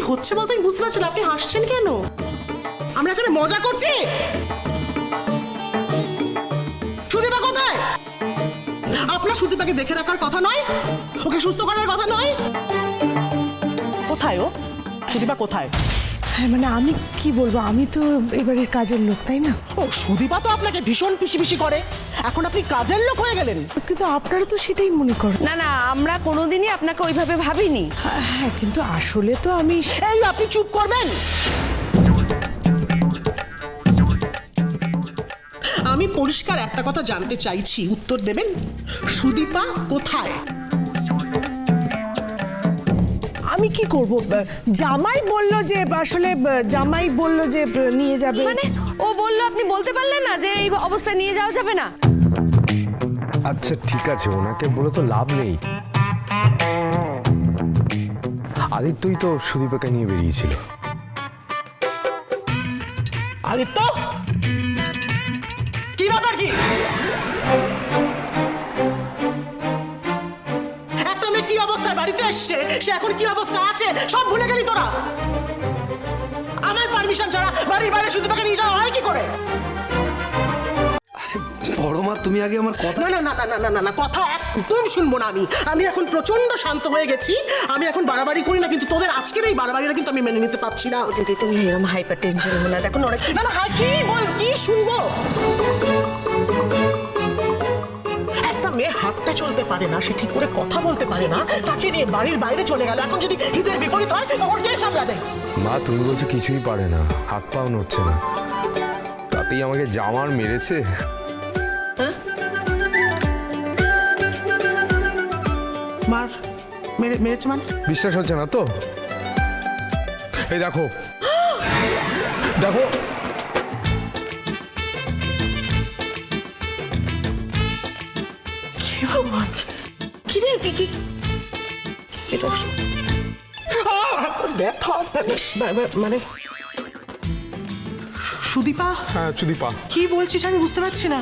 হচ্ছে বলতে আমি বুঝতে পারছি না, আপনি হাসছেন কেন? আমরা এখানে মজা করছি। সুদীপা কোথায়? আপনার সুদীপাকে দেখে রাখার কথা নয়? ওকে সুস্থ করার কথা নয়? কোথায় ও? সুদীপা কোথায়? হ্যাঁ মানে আমি কি বলবো, আমি তো এবারের কাজের লোক, তাই না? ও সুদীপা তো আপনাকে ভীষণ পিষি পিষি করে, এখন আপনি কাজের লোক হয়ে গেলেন। কিন্তু আপনারা তো সেটাই মনে করেন। না না, আমরা কোনোদিনই আপনাকে ওইভাবে ভাবিনি। হ্যাঁ কিন্তু আসলে তো আমি এই আপনি চুপ করবেন। আমি পরিষ্কার একটা কথা জানতে চাইছি, উত্তর দেবেন। সুদীপা কোথায়? আমি কি করব? জামাই বলল যে আসলে জামাই বলল যে নিয়ে যাবে। মানে ও বললো, আপনি বলতে পারলেন না যে এই অবস্থায় নিয়ে যাওয়া যাবে না? আচ্ছা ঠিক আছে, ওনাকে বলে তো লাভ নেই। আদিত্যই তো সুদীপাকে নিয়ে বেরিয়েছিল। আদিত্য, কি ব্যাপার কি? একটা মেয়ে কি অবস্থায় বাড়িতে এসছে, সে এখন কি অবস্থা আছে সব ভুলে গেলি তোরা? আমার পারমিশন ছাড়া বাড়ির বাইরে সুদীপাকে নিয়ে যাওয়া হয় কি করে? বড় মা, তুমি আগে আমার কথা। না না না না না না না, কথা একদম শুনবো না আমি। আমি এখন প্রচন্ড শান্ত হয়ে গেছি। আমি এখন বাড়াবাড়ি করি না, কিন্তু তোদের আজকের এই বাড়াবাড়িটা কিন্তু আমি মেনে নিতে পারছি না। কিন্তু তুমি এরকম হাইপার টেনশন হো না, দেখো অনেক। না না, কি বল, কি শুনবো? একটা মেয়ে হাঁটতে চলতে পারে না, সে ঠিক করে কথা বলতে পারে না, তাকে নিয়ে বাড়ির বাইরে চলে গেল। এখন যদি হিতের বিপরীত হয় তখন কে সামলাবে? মা তুমি বলছো কিছুই পারে না, হাত পাও নড়ছে না, তাতেই আমাকে জামার মেরেছে। মার মেরেছে মানে? বিশ্বাস হচ্ছে না তো? এই দেখো দেখো, কি ভগবান, কি রে, কি এটা? ব্যথা মানে সুদীপা? হ্যাঁ সুদীপা। কি বলছিস আমি বুঝতে পারছি না।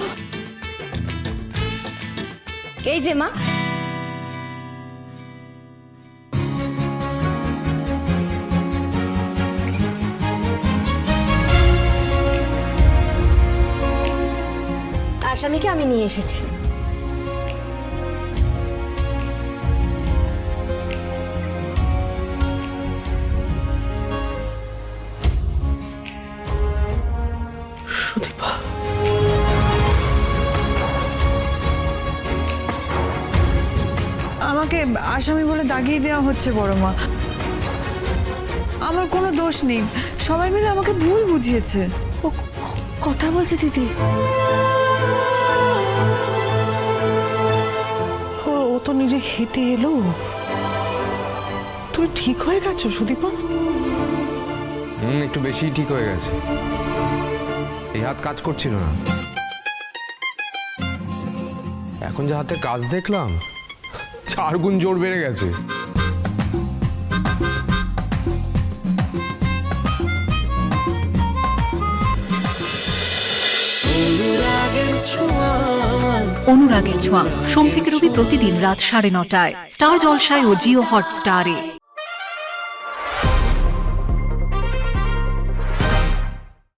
এই যে মা, আসামিকে আমি নিয়ে এসেছি। সুদীপা, আমাকে আসামি বলে দাগিয়ে দেওয়া হচ্ছে বড় মা। আমার কোনো দোষ নেই, সবাই মিলে আমাকে ভুল বুঝিয়েছে। ও কথা বলছে দিদি। ও তো নিজে হেঁটে এলো। তুমি ঠিক হয়ে গেছো সুদীপা? একটু বেশি ঠিক হয়ে গেছে, এই হাত কাজ করছিল না, এখন যে হাতে কাজ দেখলাম 4 গুণ জোর বেড়ে গেছে। অনুরাগের ছোঁয়া সোম থেকে রবি প্রতিদিন রাত 9:30টায় স্টার জলসায় ও জিও হটস্টারে।